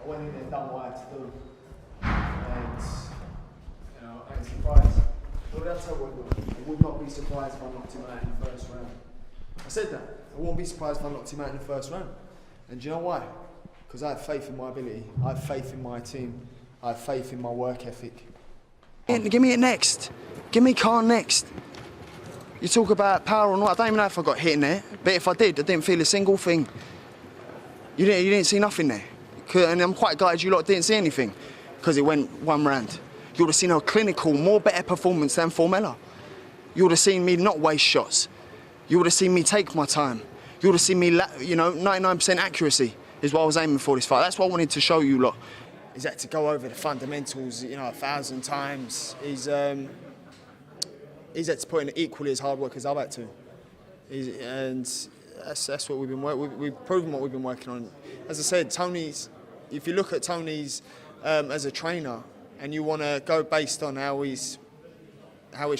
I went in there, done what I had to do, and I ain't surprised. What did I tell you? I would not be surprised if I knocked him out in the first round. I said that. I wouldn't be surprised if I knocked him out in the first round. And do you know why? Because I have faith in my ability. I have faith in my team. I have faith in my work ethic. Give me it next. Give me Khan next. You talk about power or not, I don't even know if I got hit in there, but if I did, I didn't feel a single thing. You didn't see nothing there. And I'm quite gutted you lot didn't see anything, because it went one round. You would have seen a clinical, more better performance than Formella. You would have seen me not waste shots. You would have seen me take my time. You would have seen me, 99% accuracy is what I was aiming for this fight. That's what I wanted to show you lot. Is that to go over the fundamentals, 1,000 times. He's had to put in equally as hard work as I've had to. And that's what we've been working. We've proven what we've been working on. As I said, if you look at Tony's as a trainer, and you want to go based on how his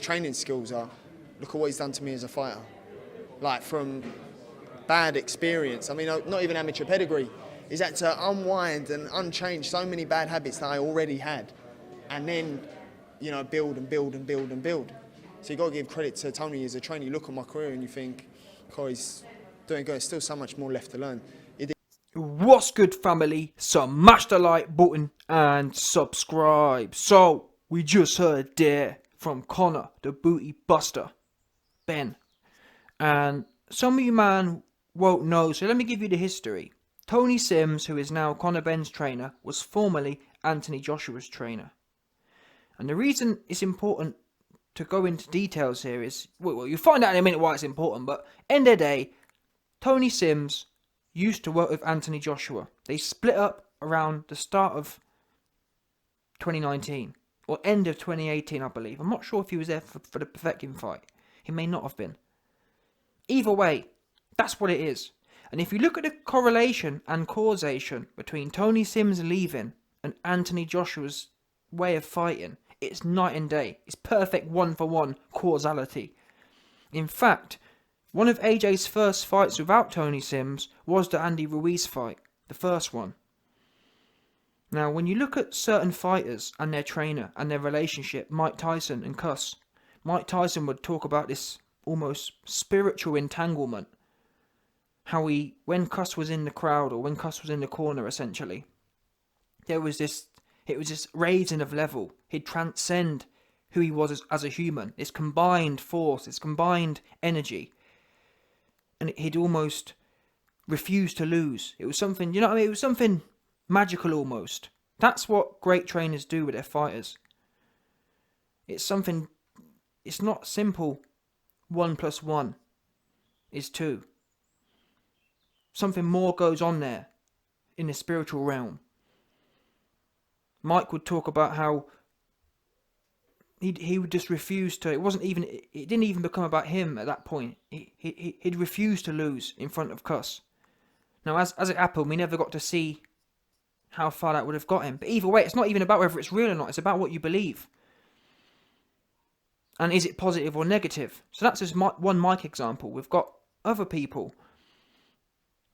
training skills are, look at what he's done to me as a fighter. Like, from bad experience, I mean, not even amateur pedigree, he's had to unwind and unchange so many bad habits that I already had, and then, build and build and build and build. So you've got to give credit to Tony as a trainer. You look at my career and you think, God, he's doing good. There's still so much more left to learn. What's good, family? Smash the like button and subscribe. So, we just heard there from Conor, the booty buster, Ben. And some of you man won't know, so let me give you the history. Tony Sims, who is now Conor Benn's trainer, was formerly Anthony Joshua's trainer. And the reason it's important to go into details here is, well, you'll find out in a minute why it's important, but end of the day, Tony Sims used to work with Anthony Joshua. They split up around the start of 2019, or end of 2018, I believe. I'm not sure if he was there for the Povetkin fight. He may not have been. Either way, that's what it is. And if you look at the correlation and causation between Tony Sims leaving and Anthony Joshua's way of fighting, it's night and day. It's perfect one-for-one causality. In fact, one of AJ's first fights without Tony Sims was the Andy Ruiz fight, the first one. Now, when you look at certain fighters and their trainer and their relationship, Mike Tyson and Cuss, Mike Tyson would talk about this almost spiritual entanglement. How when Cuss was in the crowd, or when Cuss was in the corner, essentially, it was this raising of level. He'd transcend who he was as a human. This combined force, this combined energy. And he'd almost refuse to lose. It was something, it was something magical almost. That's what great trainers do with their fighters. It's not simple 1 + 1 is 2. Something more goes on there in the spiritual realm. Mike would talk about how he would just refuse to. It didn't even become about him at that point. He'd refuse to lose in front of Cuss. Now, as it happened, we never got to see how far that would have got him. But either way, it's not even about whether it's real or not. It's about what you believe. And is it positive or negative? So that's just one Mike example. We've got other people.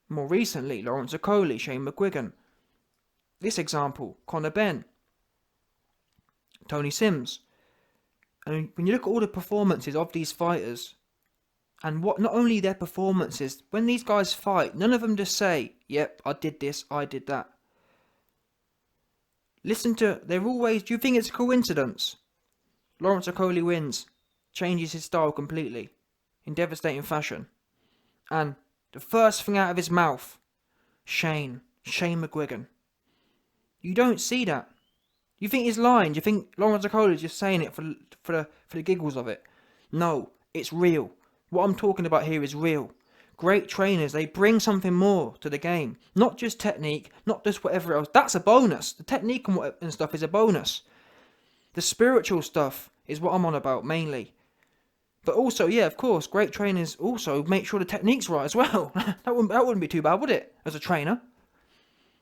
More recently, Lawrence Okoli, Shane McGuigan. This example, Conor Benn, Tony Sims. And when you look at all the performances of these fighters, and what not only their performances, when these guys fight, none of them just say, yep, I did this, I did that. They're always, do you think it's a coincidence? Lawrence Okoli wins, changes his style completely, in devastating fashion. And the first thing out of his mouth, Shane McGuigan. You don't see that. You think he's lying? Do you think Lawrence Okoli is just saying it for the giggles of it? No, it's real. What I'm talking about here is real. Great trainers, they bring something more to the game. Not just technique, not just whatever else. That's a bonus. The technique and stuff is a bonus. The spiritual stuff is what I'm on about mainly. But also, yeah, of course, great trainers also make sure the technique's right as well. that wouldn't be too bad, would it? As a trainer.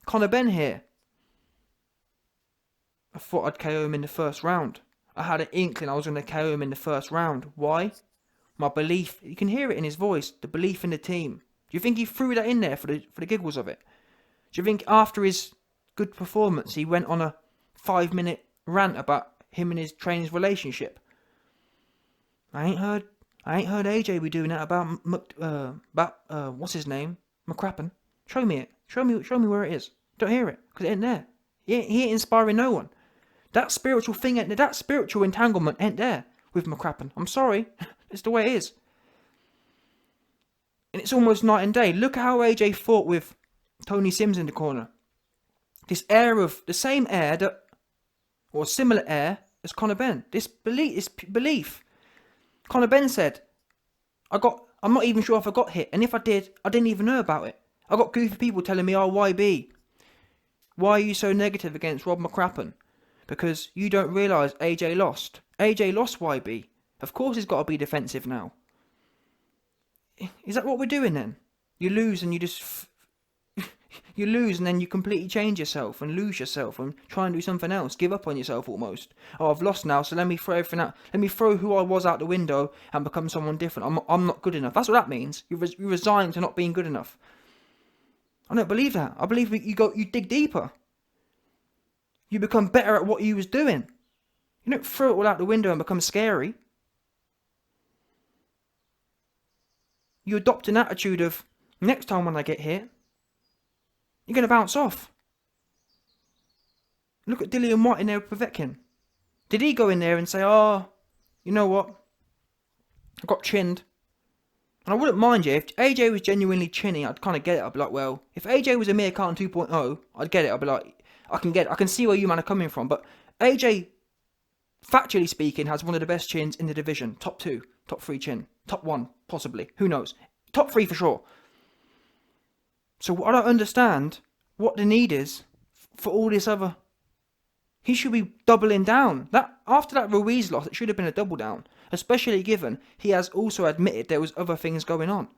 Conor Benn here. I thought I'd KO him in the first round. I had an inkling I was going to KO him in the first round. Why? My belief. You can hear it in his voice. The belief in the team. Do you think he threw that in there for the giggles of it? Do you think after his good performance, he went on a 5-minute rant about him and his trainer's relationship. I ain't heard AJ be doing that about what's his name, mcCracken. Show me it. Show me where it is. Don't hear it because it ain't there. He ain't inspiring no one. That spiritual thing, that spiritual entanglement ain't there with mcCracken. I'm sorry, it's the way it is. And it's almost night and day. Look at how AJ fought with Tony Sims in the corner. This air of the same air that, or similar air as Conor Benn. This belief. Conor Benn said, I'm not even sure if I got hit, and if I did, I didn't even know about it. I got goofy people telling me, oh, YB, why are you so negative against Rob mcCracken? Because you don't realise AJ lost. AJ lost YB. Of course he's got to be defensive now. Is that what we're doing then? You lose and you just... you lose and then you completely change yourself and lose yourself and try and do something else. Give up on yourself almost. Oh, I've lost now, so let me throw everything out. Let me throw who I was out the window and become someone different. I'm not good enough. That's what that means. You resign to not being good enough. I don't believe that. I believe you dig deeper. You become better at what you was doing. You don't throw it all out the window and become scary. You adopt an attitude of, next time when I get hit, you're going to bounce off. Look at Dillian White in there with Povetkin. Did he go in there and say, oh, you know what? I got chinned. And I wouldn't mind you. If AJ was genuinely chinny, I'd kind of get it. I'd be like, well, if AJ was a mere Carton 2.0, I'd get it. I'd be like, I can see where you man are coming from. But AJ, factually speaking, has one of the best chins in the division. Top 2, top 3 chin. Top 1, possibly. Who knows? Top 3 for sure. So I don't understand what the need is for all this other... He should be doubling down. After that Ruiz loss, it should have been a double down. Especially given he has also admitted there was other things going on.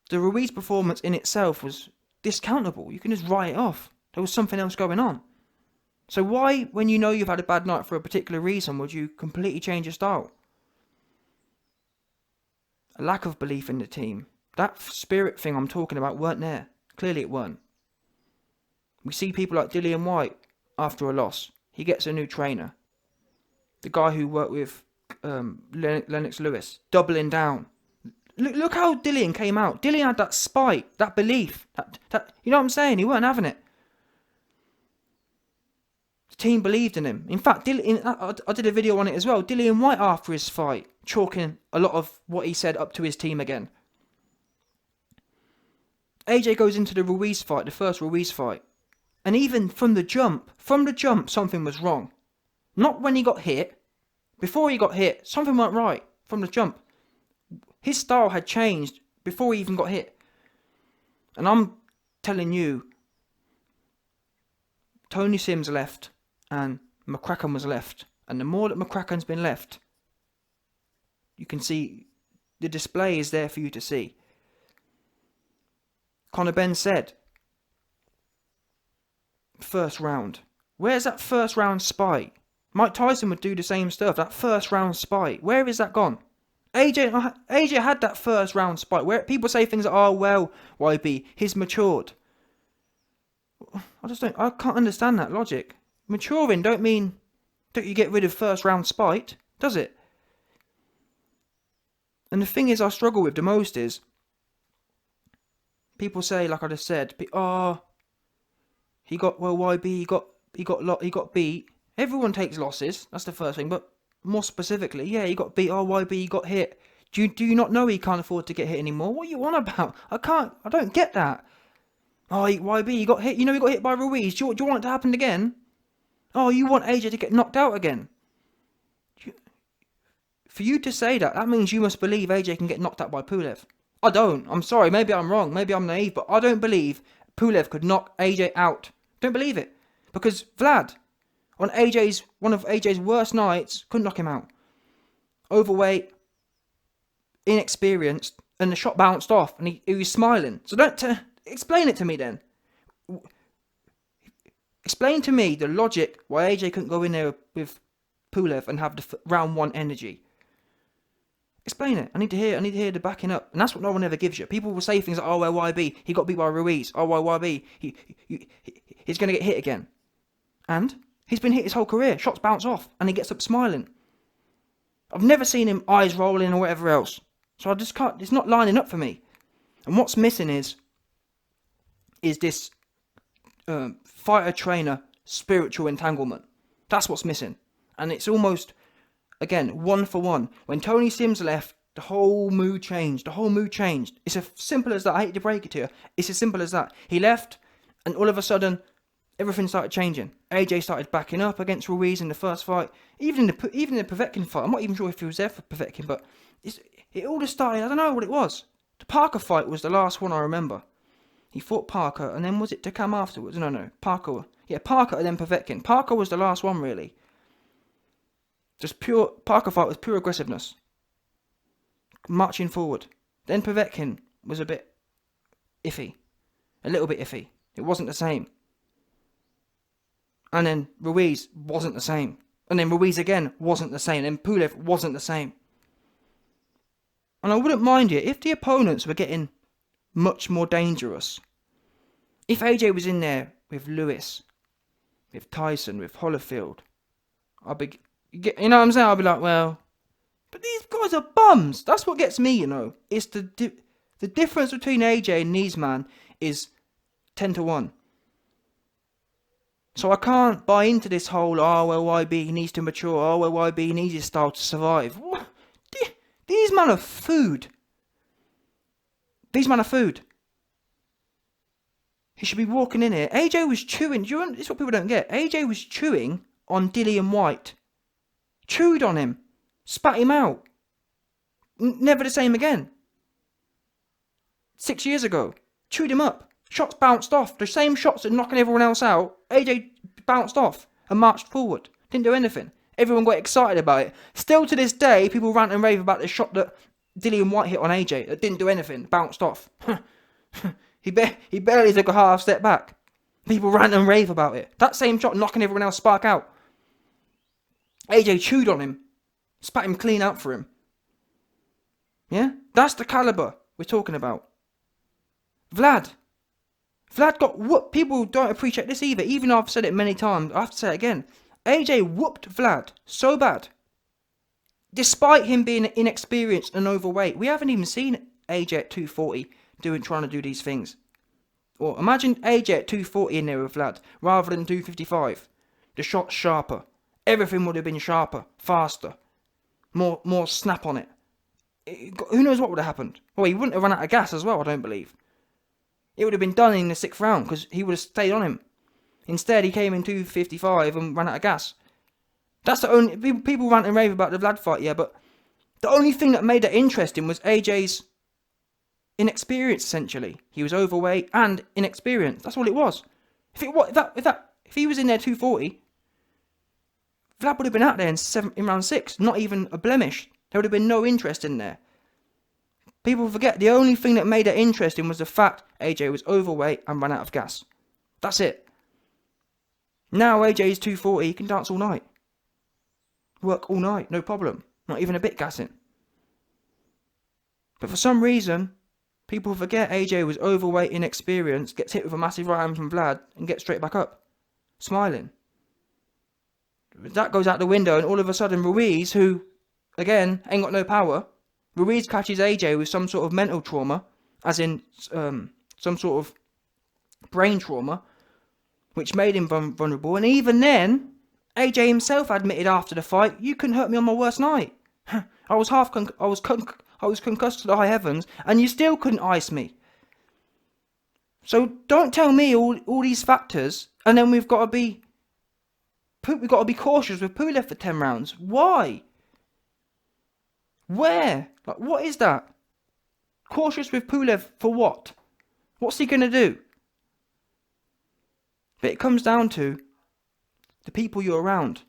The Ruiz performance in itself was discountable. You can just write it off. There was something else going on. So why, when you know you've had a bad night for a particular reason, would you completely change your style? A lack of belief in the team. That spirit thing I'm talking about weren't there. Clearly it weren't. We see people like Dillian White after a loss. He gets a new trainer. The guy who worked with Lennox Lewis, doubling down. Look how Dillian came out. Dillian had that spite, that belief. That you know what I'm saying? He weren't having it. The team believed in him. In fact, I did a video on it as well. Dillian White after his fight, chalking a lot of what he said up to his team again. AJ goes into the Ruiz fight, the first Ruiz fight. And even from the jump, something was wrong. Not when he got hit. Before he got hit, something went right from the jump. His style had changed before he even got hit. And I'm telling you, Tony Sims left and mcCracken was left. And the more that mcCracken's been left, you can see the display is there for you to see. Conor Benn said, first round. Where's that first round spite? Mike Tyson would do the same stuff. That first round spite. Where is that gone? AJ had that first round spite. Where people say things like, oh well, YB, he's matured. I can't understand that logic. Maturing don't you get rid of first round spite, does it? And the thing is I struggle with the most is, people say, like I just said, YB, he got beat. Everyone takes losses. That's the first thing. But more specifically, yeah, he got beat. Oh, YB, he got hit. Do you not know he can't afford to get hit anymore? What are you on about? I don't get that. Oh, YB, he got hit. You know he got hit by Ruiz. Do you want it to happen again? Oh, you want AJ to get knocked out again? For you to say that means you must believe AJ can get knocked out by Pulev. I don't. I'm sorry. Maybe I'm wrong. Maybe I'm naive. But I don't believe Pulev could knock AJ out. Don't believe it. Because Vlad, on one of AJ's worst nights, couldn't knock him out. Overweight, inexperienced, and the shot bounced off, and he was smiling. So explain it to me then. Explain to me the logic why AJ couldn't go in there with Pulev and have the round 1 energy. Explain it. I need to hear the backing up. And that's what no one ever gives you. People will say things like, oh, well, YB, he got beat by Ruiz. Oh, well, YB, he's going to get hit again. And he's been hit his whole career. Shots bounce off and he gets up smiling. I've never seen him eyes rolling or whatever else. So I just can't, it's not lining up for me. And what's missing is this fighter-trainer spiritual entanglement. That's what's missing. And it's almost, again, 1 for 1. When Tony Sims left, the whole mood changed. It's as simple as that. I hate to break it to you. It's as simple as that. He left, and all of a sudden, everything started changing. AJ started backing up against Ruiz in the first fight. Even in the Povetkin fight. I'm not even sure if he was there for Povetkin, but it all just started. I don't know what it was. The Parker fight was the last one I remember. He fought Parker, and then was it Takam afterwards? No. Parker. Yeah, Parker and then Povetkin. Parker was the last one, really. Just pure Parker fight with pure aggressiveness. Marching forward. Then Povetkin was a bit iffy. A little bit iffy. It wasn't the same. And then Ruiz wasn't the same. And then Ruiz again wasn't the same. And Pulev wasn't the same. And I wouldn't mind it if the opponents were getting much more dangerous. If AJ was in there with Lewis, with Tyson, with Holyfield, you know what I'm saying? I'll be like, well, but these guys are bums. That's what gets me, you know. It's the difference between AJ and these man is 10 to 1. So I can't buy into this whole, oh, well, YB needs to mature. Oh, well, YB needs his style to survive. What? These men are food. These men are food. He should be walking in here. AJ was chewing. This is what people don't get. AJ was chewing on Dillian White. Chewed on him. Spat him out. Never the same again. 6 years ago. Chewed him up. Shots bounced off. The same shots that knocking everyone else out. AJ bounced off and marched forward. Didn't do anything. Everyone got excited about it. Still to this day, people rant and rave about the shot that Dillian White hit on AJ. That didn't do anything. Bounced off. He barely took a half step back. People rant and rave about it. That same shot knocking everyone else spark out. AJ chewed on him. Spat him clean out for him. Yeah? That's the caliber we're talking about. Vlad got whooped. People don't appreciate this either. Even though I've said it many times, I have to say it again. AJ whooped Vlad so bad. Despite him being inexperienced and overweight. We haven't even seen AJ at 240 trying to do these things. Or imagine AJ at 240 in there with Vlad, rather than 255. The shot's sharper. Everything would have been sharper, faster. More snap on it. Who knows what would have happened? Well, he wouldn't have run out of gas as well, I don't believe. It would have been done in the 6th round, because he would have stayed on him. Instead, he came in 255 and ran out of gas. That's the only... People rant and rave about the Vlad fight, yeah, but the only thing that made it interesting was AJ's inexperience, essentially. He was overweight and inexperienced. That's all it was. If he was in there 240, Vlad would have been out there in round 6. Not even a blemish. There would have been no interest in there. People forget the only thing that made it interesting was the fact AJ was overweight and ran out of gas. That's it. Now AJ's 240, he can dance all night. Work all night, no problem. Not even a bit gassing. But for some reason, people forget AJ was overweight, inexperienced, gets hit with a massive right hand from Vlad, and gets straight back up. Smiling. That goes out the window, and all of a sudden Ruiz, who, again, ain't got no power, Ruiz catches AJ with some sort of mental trauma, as in some sort of brain trauma, which made him vulnerable. And even then, AJ himself admitted after the fight, "You couldn't hurt me on my worst night. I was concussed to the high heavens, and you still couldn't ice me." So don't tell me all these factors, and then we've got to be cautious with Pulev for 10 rounds. Why? Where? Like, what is that? Cautious with Pulev for what? What's he going to do? But it comes down to the people you're around.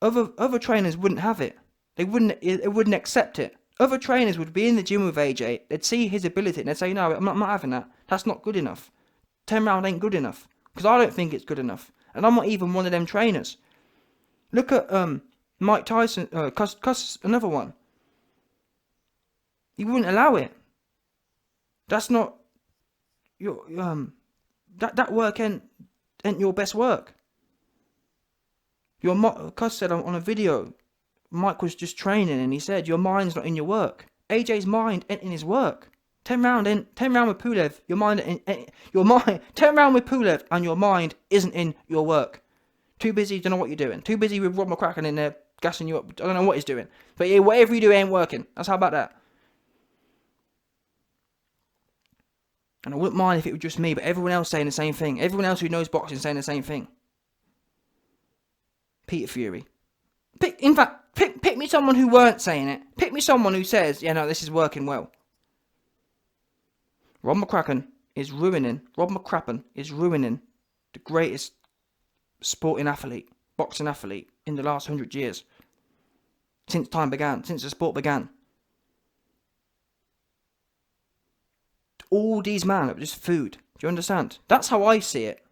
Other trainers wouldn't have it. They wouldn't accept it. Other trainers would be in the gym with AJ. They'd see his ability and they'd say, "No, I'm not having that. That's not good enough. 10 round ain't good enough." Because I don't think it's good enough. And I'm not even one of them trainers. Look at Mike Tyson, Cuss, another one. He wouldn't allow it. That's not your that work ain't your best work. Cuz said on a video, Mike was just training and he said your mind's not in your work. AJ's mind ain't in his work. 10 round with Pulev, your mind 10 round with Pulev and your mind isn't in your work. Too busy, don't know what you're doing. Too busy with Rob McCracken in there gassing you up. I don't know what he's doing. But yeah, whatever you do ain't working. That's how about that. And I wouldn't mind if it was just me, but everyone else saying the same thing. Everyone else who knows boxing saying the same thing. Peter Fury. Pick me someone who weren't saying it. Pick me someone who says, yeah, no, this is working well. Rob McCracken is ruining the greatest sporting athlete, boxing athlete in the last 100 years. Since the sport began. All these men are just food. Do you understand? That's how I see it.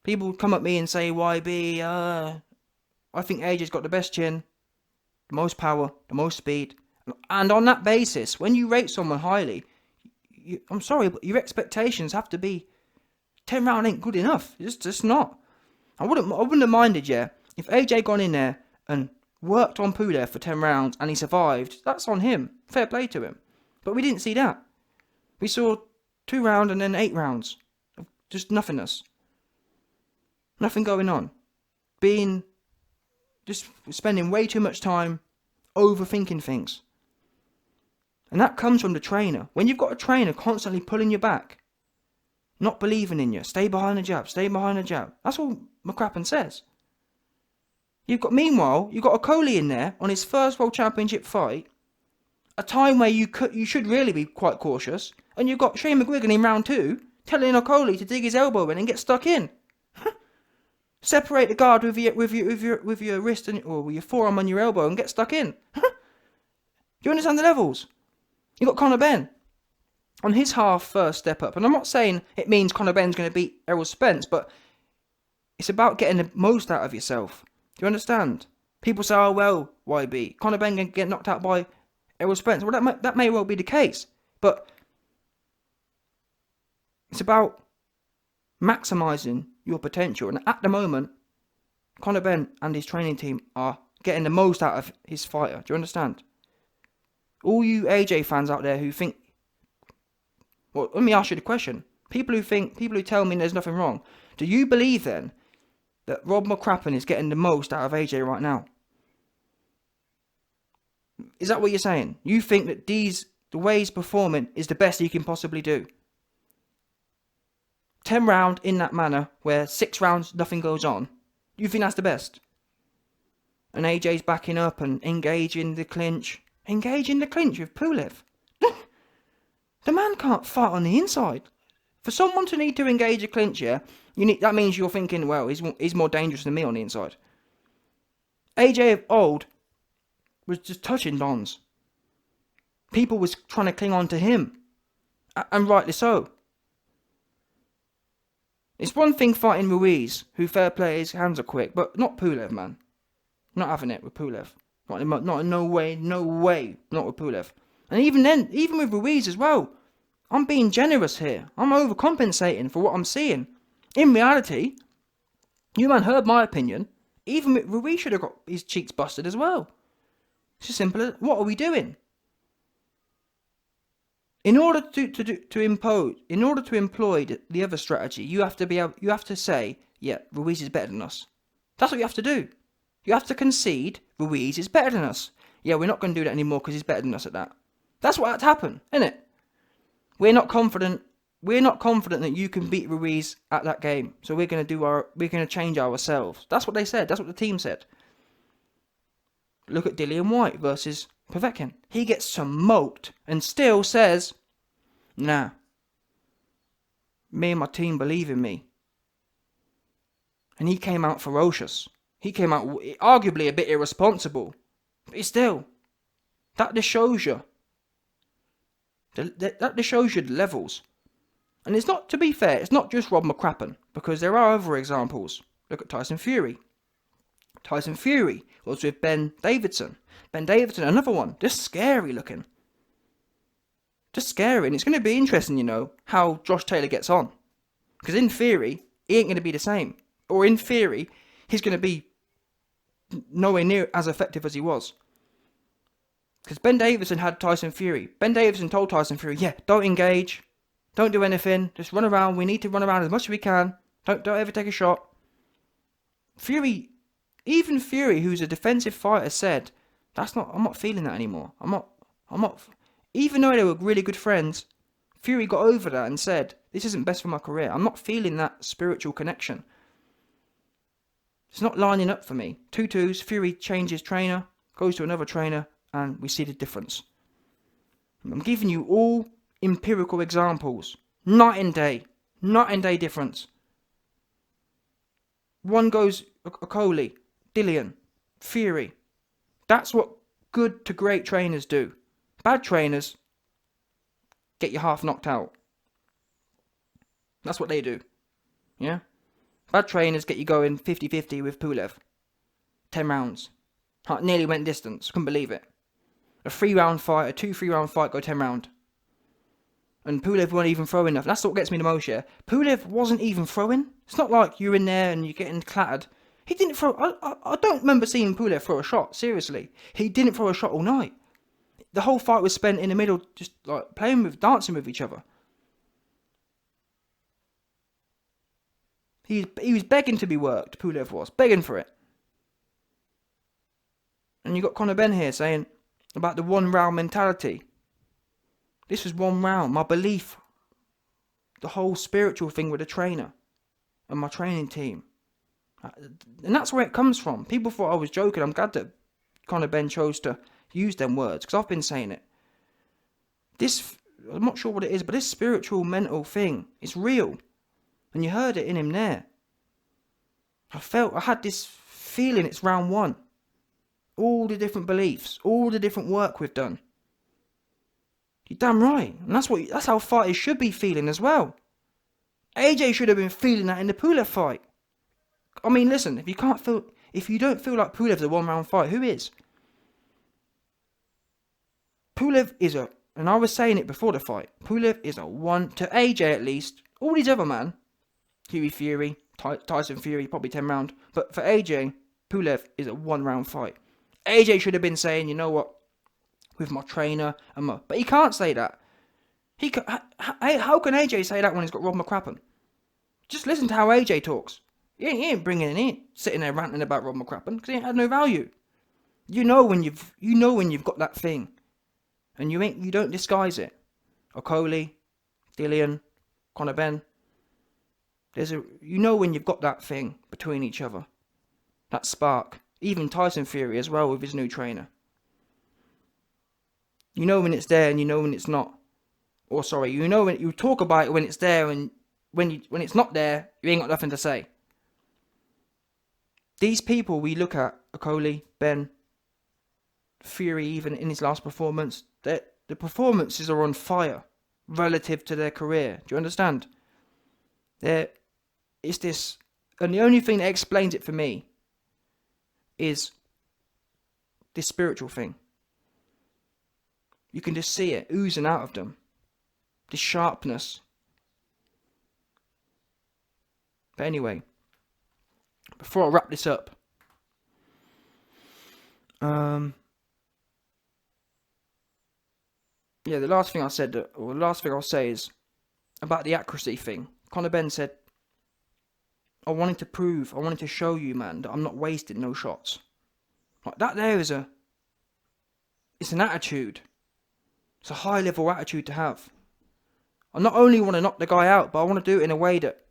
People come at me and say, YB, I think AJ's got the best chin, the most power, the most speed. And on that basis, when you rate someone highly, I'm sorry, but your expectations have to be 10 round ain't good enough. It's just not. I wouldn't have minded, yeah, if AJ gone in there and worked on Pulev for 10 rounds and he survived. That's on him. Fair play to him. But we didn't see that. We saw 2 rounds and then 8 rounds of just nothingness. Nothing going on. Just spending way too much time overthinking things. And that comes from the trainer. When you've got a trainer constantly pulling you back, not believing in you, stay behind the jab. That's all mcCracken says. Meanwhile, you've got a Coley in there on his first World Championship fight, a time where you should really be quite cautious, and you've got Shane McGuigan in round 2 telling Okoli to dig his elbow in and get stuck in. Separate the guard with your wrist or with your forearm on your elbow and get stuck in. Do you understand the levels? You got Conor Benn on his half first step up, and I'm not saying it means Conor Benn's going to beat Errol Spence, but it's about getting the most out of yourself. Do you understand? People say, "Oh well, YB, Conor Benn can get knocked out by Errol Spence." Well, that may well be the case, but it's about maximising your potential. And at the moment, Conor Benn and his training team are getting the most out of his fighter. Do you understand? All you AJ fans out there who think, well, let me ask you the question. People who tell me there's nothing wrong, do you believe then that Rob McCracken is getting the most out of AJ right now? Is that what you're saying? You think that the way he's performing is the best he can possibly do? 10 round in that manner, where 6 rounds nothing goes on. You think that's the best? And AJ's backing up and engaging the clinch with Pulev. The man can't fight on the inside. For someone to need to engage a clinch, yeah, that means you're thinking, well, he's more dangerous than me on the inside. AJ of old was just touching Dons. People was trying to cling on to him, and rightly so. It's one thing fighting Ruiz, who fair play, his hands are quick, but not Pulev, man. Not having it with Pulev. Not in no way, not with Pulev. And even then, even with Ruiz as well, I'm being generous here. I'm overcompensating for what I'm seeing. In reality, you man heard my opinion. Even with Ruiz should have got his cheeks busted as well. It's as simple as, what are we doing? In order to employ the other strategy, you have to say, yeah, Ruiz is better than us. That's what you have to do. You have to concede Ruiz is better than us. Yeah, we're not going to do that anymore because he's better than us at that. That's what had to happen, isn't it? We're not confident that you can beat Ruiz at that game. So we're going to change ourselves. That's what they said. That's what the team said. Look at Dillian White versus Povetkin. He gets smoked and still says, nah, me and my team believe in me. And he came out ferocious. He came out arguably a bit irresponsible. But still, that just shows you. That just shows you the levels. And it's not, to be fair, it's not just Rob McCracken, because there are other examples. Look at Tyson Fury. Tyson Fury was with Ben Davidson. Ben Davidson, another one, just scary looking. Just scary. And it's going to be interesting, you know, how Josh Taylor gets on. Because in theory, he ain't going to be the same. Or in theory, he's going to be nowhere near as effective as he was. Because Ben Davison had Tyson Fury. Ben Davison told Tyson Fury, yeah, don't engage. Don't do anything. Just run around. We need to run around as much as we can. Don't ever take a shot. Fury, even Fury, who's a defensive fighter, said, I'm not feeling that anymore. I'm not, even though they were really good friends, Fury got over that and said, this isn't best for my career. I'm not feeling that spiritual connection. It's not lining up for me. 2-2s, Fury changes trainer, goes to another trainer, and we see the difference. I'm giving you all empirical examples. Night and day difference. One goes Okoli, Dillian, Fury. That's what good to great trainers do. Bad trainers get you half knocked out. That's what they do. Yeah? Bad trainers get you going 50-50 with Pulev. 10 rounds. Nearly went distance. Couldn't believe it. A 3-round fight, a 2-3-round fight, go 10 round. And Pulev weren't even throwing enough. That's what gets me the most, yeah. Pulev wasn't even throwing. It's not like you're in there and you're getting clattered. He didn't throw... I don't remember seeing Pulev throw a shot. Seriously. He didn't throw a shot all night. The whole fight was spent in the middle just like dancing with each other. He was begging to be worked, Pulev was. Begging for it. And you got Conor Benn here saying about the 1 round mentality. This was 1 round. My belief. The whole spiritual thing with the trainer. And my training team. And that's where it comes from. People thought I was joking. I'm glad that Conor Benn chose to use them words. Because I've been saying it. I'm not sure what it is. But this spiritual mental thing. It's real. And you heard it in him there. I had this feeling it's round 1. All the different beliefs. All the different work we've done. You're damn right. And that's how fighters should be feeling as well. AJ should have been feeling that in the Pulev fight. I mean, listen, if you don't feel like Pulev's a 1 round fight, who is? Pulev is and I was saying it before the fight, Pulev is a 1, to AJ at least. All these other man, Huey Fury, Tyson Fury, probably 10 round. But for AJ, Pulev is a 1 round fight. AJ should have been saying, you know what, with my trainer but he can't say that. How can AJ say that when he's got Rob McCracken? Just listen to how AJ talks. He ain't bringing it in, sitting there ranting about Rob McCracken because he ain't had no value. You know when you've got that thing, and you don't disguise it. Okoli, Dillian, Conor Benn. You know when you've got that thing between each other, that spark. Even Tyson Fury as well with his new trainer. You know when it's there and you know when it's not. Or sorry, you know when you talk about it when it's there, and when it's not there, you ain't got nothing to say. These people we look at, Okoli, Benn, Fury, even in his last performance, the performances are on fire relative to their career. Do you understand? It's this, and the only thing that explains it for me is this spiritual thing. You can just see it oozing out of them. This sharpness. But anyway, before I wrap this up, the last thing I'll say is about the accuracy thing. Conor Benn said, I wanted to show you, man, that I'm not wasting no shots. Like that there is it's an attitude. It's a high level attitude to have. I not only want to knock the guy out, but I want to do it in a way that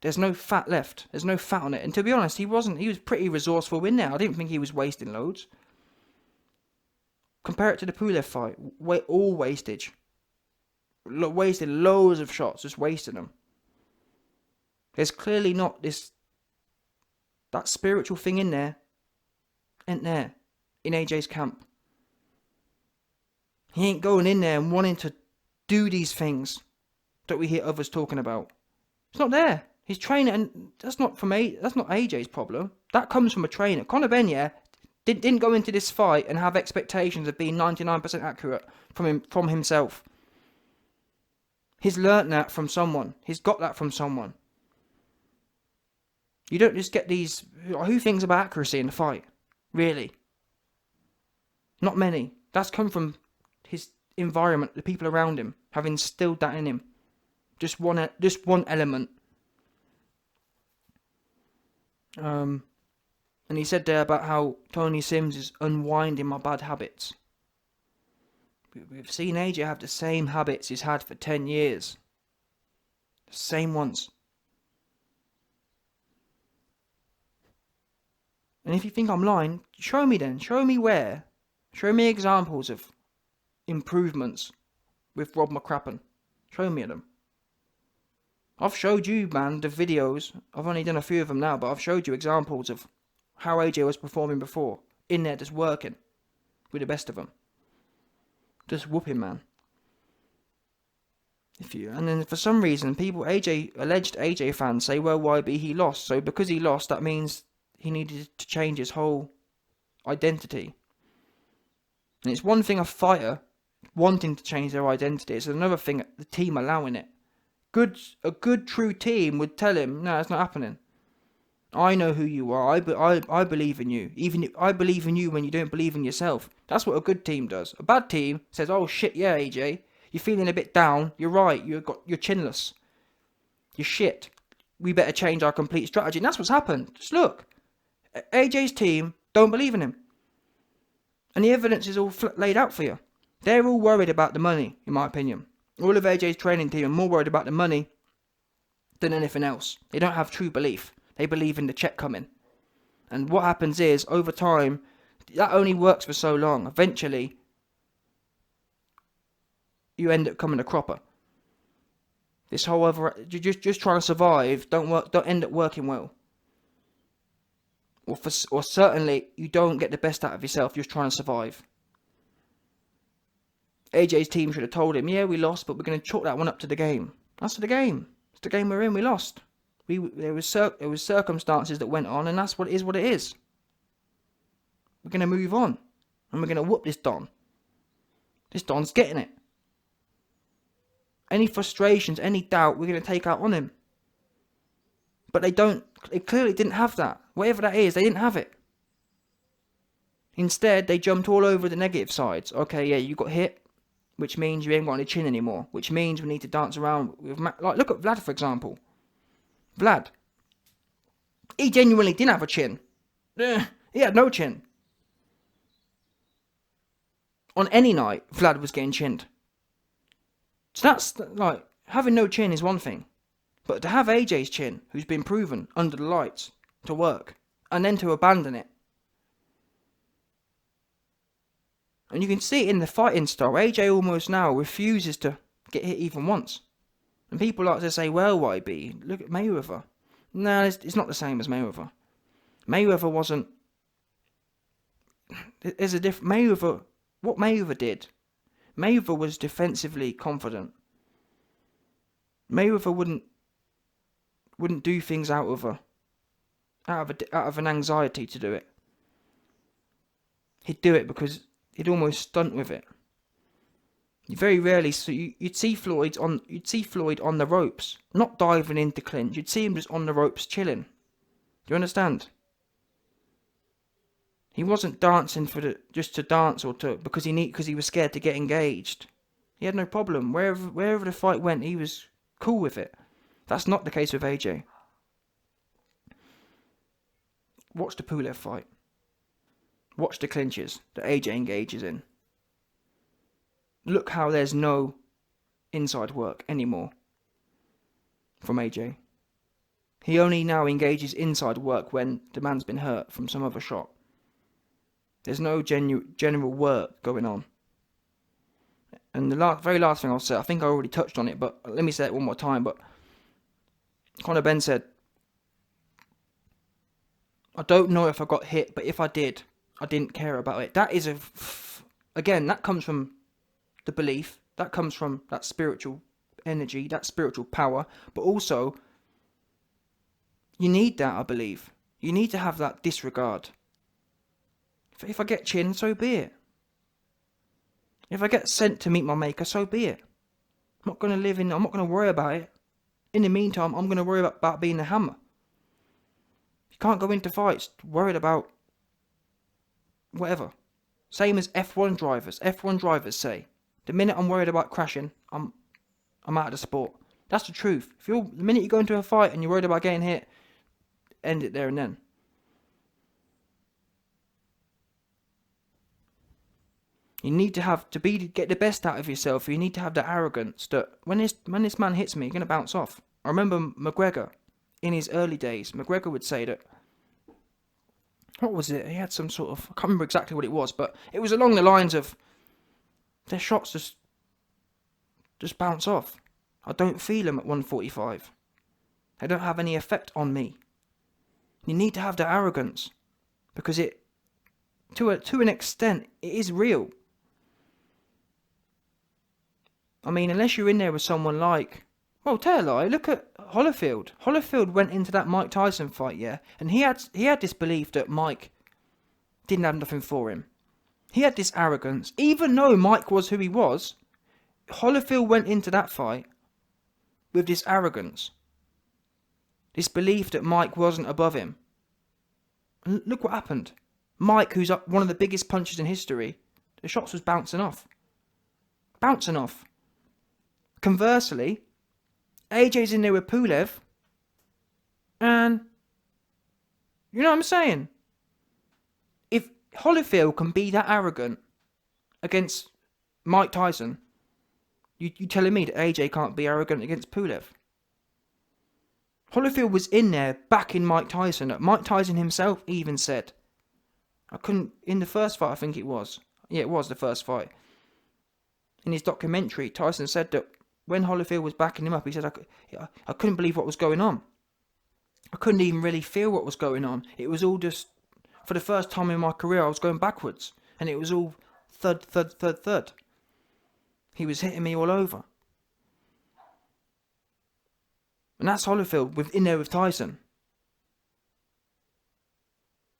there's no fat left. There's no fat on it. And to be honest, he was pretty resourceful in there. I didn't think he was wasting loads. Compare it to the Pulev fight. All wastage. Wasted loads of shots, just wasting them. There's clearly not that spiritual thing in there. Ain't there. In AJ's camp. He ain't going in there and wanting to do these things that we hear others talking about. It's not there. His trainer, and that's not AJ's problem. That comes from a trainer. Conor Benn, didn't go into this fight and have expectations of being 99% accurate from himself. He's learnt that from someone. He's got that from someone. You don't just get these... Who thinks about accuracy in the fight? Really? Not many. That's come from his environment, the people around him, have instilled that in him. Just one element. And he said there about how Tony Sims is unwinding my bad habits. We've seen AJ have the same habits he's had for 10 years. The same ones. And if you think I'm lying, show me then. Show me where. Show me examples of improvements with Rob McCracken. Show me them. I've showed you, man, the videos. I've only done a few of them now, but I've showed you examples of how AJ was performing before. In there, just working with the best of them. Just whooping, man. And then for some reason, alleged AJ fans say, well, YB, he lost. So because he lost, that means he needed to change his whole identity. And it's one thing a fighter wanting to change their identity. It's another thing the team allowing it. A good true team would tell him, no, it's not happening. I know who you are. I believe in you. Even I believe in you when you don't believe in yourself. That's what a good team does. A bad team says, oh shit, yeah, AJ, you're feeling a bit down. You're right. You're chinless. You're shit. We better change our complete strategy. And that's what's happened. Just look. AJ's team don't believe in him. And the evidence is all laid out for you. They're all worried about the money, in my opinion. All of AJ's training team are more worried about the money than anything else. They don't have true belief. They believe in the check coming. And what happens is, over time, that only works for so long. Eventually, you end up becoming a cropper. This whole just trying to survive don't end up working well. Or certainly, you don't get the best out of yourself just trying to survive. AJ's team should have told him, yeah, we lost, but we're going to chalk that one up to the game. That's the game. It's the game we're in. We lost. There was circumstances that went on, and that's what it is. What it is. We're going to move on, and we're going to whoop this Don. This Don's getting it. Any frustrations, any doubt, we're going to take out on him. But they clearly didn't have that. Whatever that is, they didn't have it. Instead, they jumped all over the negative sides. Okay, yeah, you got hit, which means you ain't got any chin anymore. Which means we need to dance around with... Like, look at Vlad, for example. Vlad. He genuinely didn't have a chin. He had no chin. On any night, Vlad was getting chinned. So that's, like, having no chin is one thing. But to have AJ's chin, who's been proven under the lights to work, and then to abandon it. And you can see it in the fighting style. AJ almost now refuses to get hit even once. And people like to say, well, YB, look at Mayweather. No, it's not the same as Mayweather. Mayweather wasn't... There's a different... Mayweather... What Mayweather did... Mayweather was defensively confident. Mayweather wouldn't do things out of an anxiety to do it. He'd do it because he'd almost stunt with it. You very rarely you'd see Floyd on the ropes, not diving into clinch. You'd see him just on the ropes chilling. Do you understand? He wasn't dancing just to dance because he was scared to get engaged. He had no problem. Wherever the fight went, he was cool with it. That's not the case with AJ. Watch the Pulev fight. Watch the clinches that AJ engages in. Look how there's no inside work anymore from AJ. He only now engages inside work when the man's been hurt from some other shot. There's no general work going on. And the very last thing I'll say, I think I already touched on it, but let me say it one more time. But C-Benn said, I don't know if I got hit, but if I did, I didn't care about it. That is again, that comes from the belief. That comes from that spiritual energy, that spiritual power. But also, you need that, I believe. You need to have that disregard. If I get chinned, so be it. If I get sent to meet my maker, so be it. I'm not going to worry about it. In the meantime, I'm going to worry about being the hammer. You can't go into fights worried about whatever. Same as F1 drivers. F1 drivers say, the minute I'm worried about crashing, I'm out of the sport. That's the truth. The minute you go into a fight and you're worried about getting hit, end it there and then. You need to get the best out of yourself. You need to have the arrogance that when this man hits me, you're gonna bounce off. I remember McGregor in his early days. McGregor would say that. What was it? He had some sort of, I can't remember exactly what it was, but it was along the lines of their shots just bounce off. I don't feel them at 145. They don't have any effect on me. You need to have the arrogance because it, to an extent, it is real. I mean, unless you're in there with someone like, well, tell a lie, look at Holyfield. Holyfield went into that Mike Tyson fight, yeah, and he had this belief that Mike didn't have nothing for him. He had this arrogance. Even though Mike was who he was, Holyfield went into that fight with this arrogance. This belief that Mike wasn't above him. And look what happened. Mike, who's one of the biggest punchers in history, the shots was bouncing off. Bouncing off. Conversely, AJ's in there with Pulev, and you know what I'm saying? If Holyfield can be that arrogant against Mike Tyson, you telling me that AJ can't be arrogant against Pulev? Holyfield was in there backing Mike Tyson. Mike Tyson himself even said, in the first fight I think it was. Yeah, it was the first fight. In his documentary, Tyson said that when Holyfield was backing him up, he said, I couldn't believe what was going on. I couldn't even really feel what was going on. It was all just, for the first time in my career, I was going backwards. And it was all thud, thud, thud, thud. He was hitting me all over. And that's Holyfield in there with Tyson.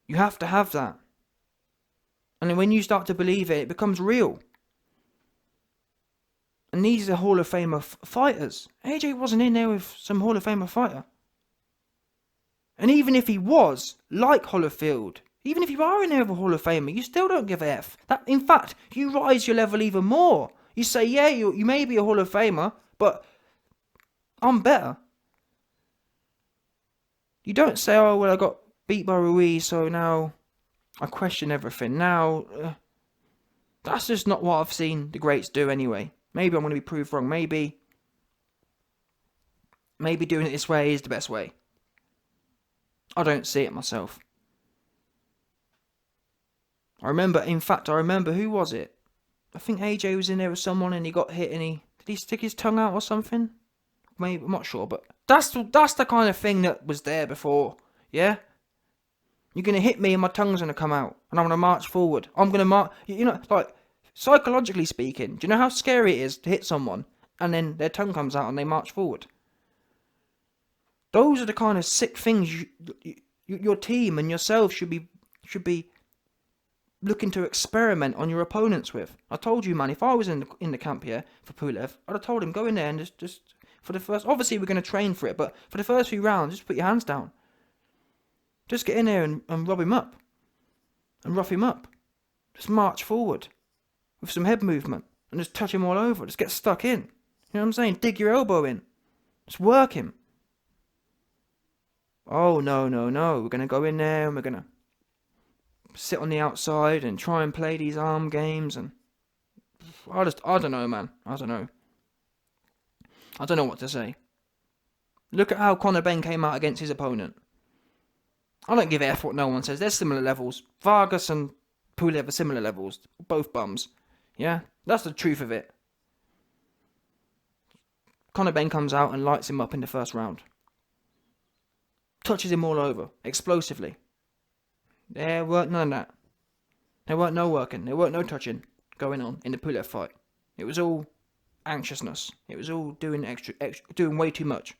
You have to have that. And then when you start to believe it, it becomes real. And these are Hall of Famer fighters. AJ wasn't in there with some Hall of Famer fighter. And even if he was, like Holyfield, even if you are in there with a Hall of Famer, you still don't give a F. In fact, you rise your level even more. You say, yeah, you may be a Hall of Famer, but I'm better. You don't say, oh, well, I got beat by Ruiz, so now I question everything. Now, that's just not what I've seen the greats do anyway. Maybe I'm going to be proved wrong. Maybe doing it this way is the best way. I don't see it myself. I remember, who was it? I think AJ was in there with someone and he got hit and did he stick his tongue out or something? Maybe, I'm not sure, but that's the kind of thing that was there before, yeah? You're going to hit me and my tongue's going to come out and I'm going to march forward. I'm going to march, like, psychologically speaking, do you know how scary it is to hit someone and then their tongue comes out and they march forward? Those are the kind of sick things your team and yourself should be looking to experiment on your opponents with. I told you, man, if I was in the camp here for Pulev, I'd have told him, go in there and just for the first, obviously we're going to train for it, but for the first few rounds, just put your hands down. Just get in there and rub him up and rough him up. Just march forward with some head movement and just touch him all over. Just get stuck in. You know what I'm saying? Dig your elbow in. Just work him. Oh, no. We're going to go in there and we're going to sit on the outside and try and play these arm games. And I don't know, man. I don't know what to say. Look at how Conor Benn came out against his opponent. I don't give a F what no one says. They're similar levels. Vargas and Pulev are similar levels. Both bums. Yeah? That's the truth of it. Conor Benn comes out and lights him up in the first round. Touches him all over. Explosively. There weren't none of that. There weren't no working. There weren't no touching going on in the Pulev fight. It was all anxiousness. It was all doing doing way too much.